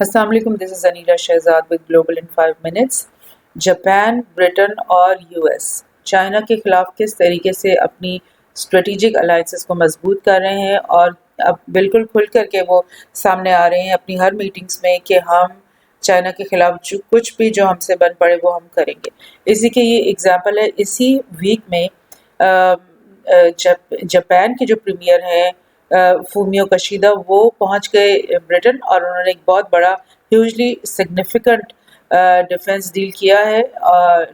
السلام علیکم، this is Anila Shahzad with global in 5 minutes. Japan, Britain اور یو ایس چائنا کے خلاف کس طریقے سے اپنی اسٹریٹجک الائنسز کو مضبوط کر رہے ہیں، اور اب بالکل کھل کر کے وہ سامنے آ رہے ہیں اپنی ہر میٹنگز میں کہ ہم چائنا کے خلاف کچھ بھی جو ہم سے بن پڑے وہ ہم کریں گے۔ اسی کے یہ اگزامپل ہے، اسی ویک میں جاپان کے جو پریمیئر ہیں فومیو کشیدا، وہ پہنچ گئے برٹن، اور انہوں نے ایک بہت بڑا ہیوجلی سگنیفیکنٹ ڈیفنس ڈیل کیا ہے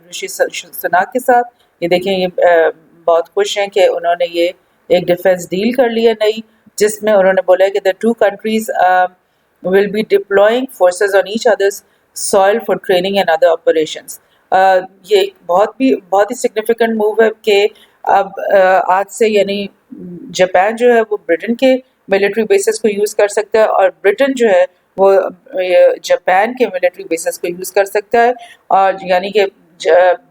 رشی سناک کے ساتھ۔ یہ دیکھیں، یہ بہت خوش ہیں کہ انہوں نے یہ ایک ڈیفنس ڈیل کر لی ہے نئی، جس میں انہوں نے بولا ہے کہ the two countries will be deploying forces on each other's soil for training and other operations۔ یہ ایک بہت ہی سگنیفیکنٹ موو ہے کہ اب آج سے یعنی جاپان جو ہے وہ برٹن کے ملٹری بیسز کو یوز کر سکتا ہے، اور برٹن جو ہے وہ جاپان کے ملٹری بیسز کو یوز کر سکتا ہے، اور یعنی کہ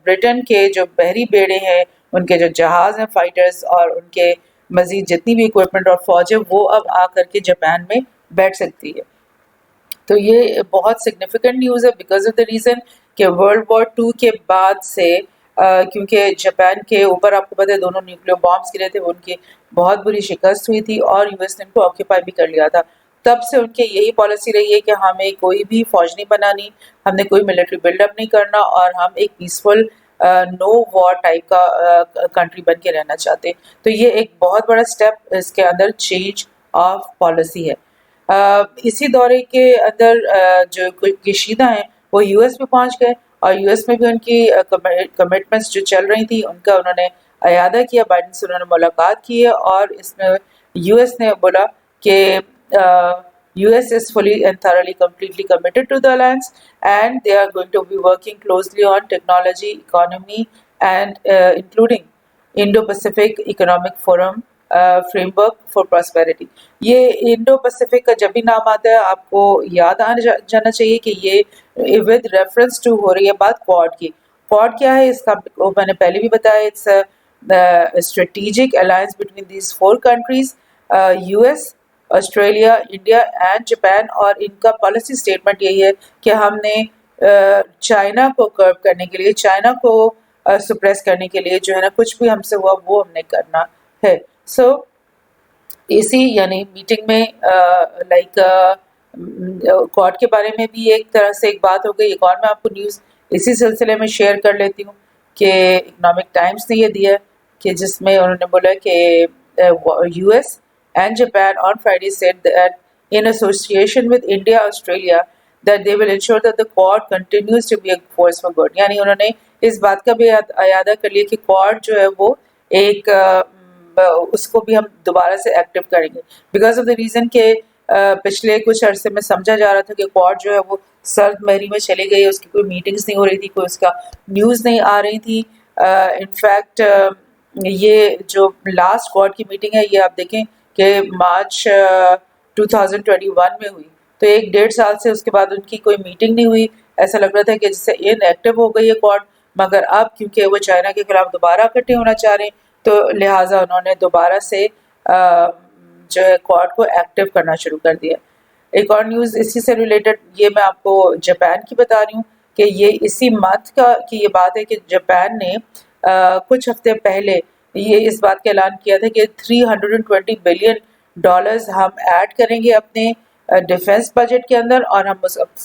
برٹن کے جو بحری بیڑے ہیں، ان کے جو جہاز ہیں فائٹرز، اور ان کے مزید جتنی بھی اکوپمنٹ اور فوج ہے، وہ اب آ کر کے جاپان میں بیٹھ سکتی ہے۔ تو یہ بہت سگنیفیکنٹ نیوز ہے بیکاز آف دا ریزن کہ ورلڈ وار 2 کے بعد سے کیونکہ جاپان کے اوپر آپ کو پتہ ہے دونوں نیوکلیر بامبس گرے تھے، ان کی بہت بری شکست ہوئی تھی، اور یو ایس نے ان کو آکوپائی بھی کر لیا تھا۔ تب سے ان کی یہی پالیسی رہی ہے کہ ہمیں کوئی بھی فوج نہیں بنانی، ہم نے کوئی ملٹری بلڈ اپ نہیں کرنا، اور ہم ایک پیسفل نو وار ٹائپ کا کنٹری بن کے رہنا چاہتے ہیں۔ تو یہ ایک بہت بڑا سٹیپ اس کے اندر چینج آف پالیسی ہے۔ اسی دورے کے اندر جو کشیدہ ہیں وہ یو ایس میں پہنچ گئے، اور یو ایس میں بھی ان کی کمٹمنٹس جو چل رہی تھی ان کا انہوں نے اعادہ کیا، بائیڈن سے انہوں نے ملاقات کی ہے، اور اس میں یو ایس نے بولا کہ U S is fully and thoroughly completely committed to the alliance and they are going to be working closely on technology, economy and including Indo-Pacific Economic Forum framework for prosperity۔ یہ Indo Pacific کا جب بھی نام آتا ہے آپ کو یاد جانا چاہیے کہ یہ ود ریفرنس ٹو ہو رہی ہے بات کوڈ کی۔ کوڈ کیا ہے؟ اس کا میں نے پہلے بھی بتایا، it's strategic alliance between these 4 countries، U S, Australia, India and Japan, اور ان کا پالیسی اسٹیٹمنٹ یہی ہے کہ ہم نے چائنا کو کرو کرنے کے لیے، چائنا کو سپریس کرنے کے لیے جو ہے نا کچھ بھی ہم سے ہوا وہ ہم نے کرنا ہے۔ سو اسی یعنی میٹنگ میں لائک کوڈ کے بارے میں بھی ایک طرح سے ایک بات ہو گئی۔ ایک اور میں آپ کو نیوز اسی سلسلے میں شیئر کر لیتی ہوں کہ اکنامک ٹائمز نے یہ دیا کہ جس میں انہوں نے بولا کہ U S and Japan on Friday said that in association with India, Australia, that they will ensure that the Quad continues to be a force for good۔ یعنی انہوں نے اس بات کا بھی اعادہ کر لیا کہ Quad جو ہے وہ ایک اس کو بھی ہم دوبارہ سے ایکٹیو کریں گے، بیکاز آف دا ریزن کہ پچھلے کچھ عرصے میں سمجھا جا رہا تھا کہ Quad جو ہے وہ سرد مہری میں چلی گئی، اس کی کوئی میٹنگز نہیں ہو رہی تھی، کوئی اس کا نیوز نہیں آ رہی تھی۔ انفیکٹ یہ جو لاسٹ Quad کی میٹنگ ہے یہ آپ دیکھیں کہ مارچ 2021 میں ہوئی، تو 1.5 سال سے اس کے بعد ان کی کوئی میٹنگ نہیں ہوئی۔ ایسا لگ رہا تھا کہ جس سے ان ایکٹیو ہو گئی ہے کوڈ، مگر اب کیونکہ وہ چائنا کے خلاف دوبارہ اکٹھے ہونا چاہ رہے ہیں تو لہٰذا انہوں نے دوبارہ سے جو ہے کوڈ کو ایکٹیو کرنا شروع کر دیا۔ ایک اور نیوز اسی سے ریلیٹڈ یہ میں آپ کو جاپان کی بتا رہی ہوں کہ یہ اسی منتھ کی یہ بات ہے کہ جاپان نے کچھ ہفتے پہلے یہ اس بات کا اعلان کیا تھا کہ $320 بلین ہم ایڈ کریں گے اپنے ڈیفنس بجٹ کے اندر، اور ہم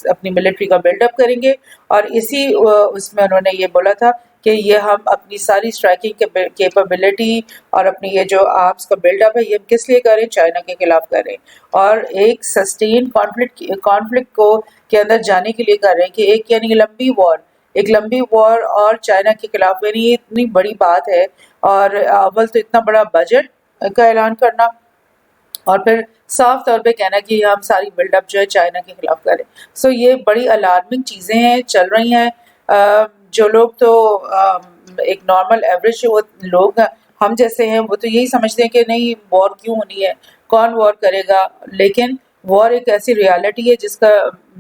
اپنی ملٹری کا بلڈ اپ کریں گے، اور اسی اس میں انہوں نے یہ بولا تھا کہ یہ ہم اپنی ساری اسٹرائکنگ کیپیبلٹی اور اپنی یہ جو آرمس کا بلڈ اپ ہے یہ ہم کس لیے کریں؟ چائنا کے خلاف کریں، اور ایک سسٹین کانفلکٹ کو کے اندر جانے کے لیے کر رہے ہیں کہ ایک یعنی لمبی وار اور چائنا کے خلاف، یعنی یہ اتنی بڑی بات ہے، اور اول تو اتنا بڑا بجٹ کا اعلان کرنا، اور پھر صاف طور پہ کہنا کہ ہم ساری بلڈ اپ جو ہے چائنا کے خلاف کریں۔ سو یہ بڑی الارمنگ چیزیں ہیں چل رہی ہیں۔ جو لوگ تو ایک نارمل ایوریج لوگ ہم جیسے ہیں وہ تو یہی سمجھتے ہیں کہ نہیں وار کیوں ہونی ہے، کون وار کرے گا، لیکن وار ایک ایسی ریالٹی ہے جس کا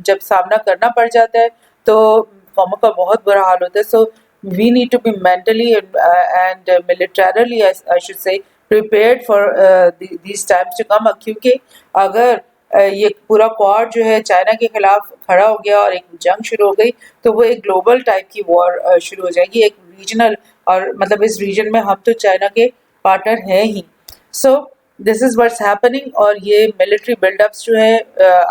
جب سامنا کرنا پڑ جاتا ہے تو قوموں کا بہت برا حال ہوتا ہے۔ سو we need to be mentally and militarily I should say prepared for these times to come، کیونکہ اگر یہ پورا کوار جو ہے چائنا کے خلاف کھڑا ہو گیا اور ایک جنگ شروع ہو گئی تو وہ ایک گلوبل ٹائپ کی وار شروع ہو جائے گی، ایک ریجنل، اور مطلب اس ریجن میں ہم تو چائنا کے پارٹنر ہیں ہی. سو دس از واٹس ہیپننگ. اور یہ ملٹری بلڈ اپس جو ہیں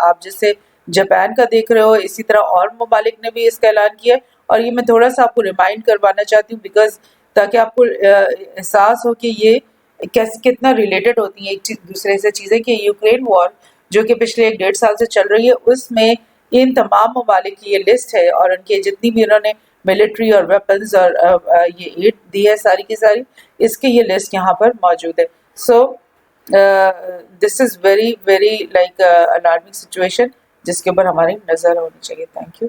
آپ جیسے جاپان کا دیکھ رہے ہو، اسی طرح اور ممالک نے بھی اس کا اعلان کیا ہے. اور یہ میں تھوڑا سا آپ کو ریمائنڈ کروانا چاہتی ہوں بیکاز تاکہ آپ کو احساس ہو کہ یہ کتنا ریلیٹڈ ہوتی ہیں ایک دوسرے سے چیزیں. کہ یوکرین وار جو کہ پچھلے 1.5 سال سے چل رہی ہے، اس میں ان تمام ممالک کی یہ لسٹ ہے اور ان کے جتنی بھی انہوں نے ملٹری اور ویپنز اور یہ ایڈ دی ہے ساری کی ساری، اس کی یہ لسٹ یہاں پر موجود ہے. So this is very very like alarming situation جس کے اوپر ہماری نظر ہونی چاہیے. Thank you.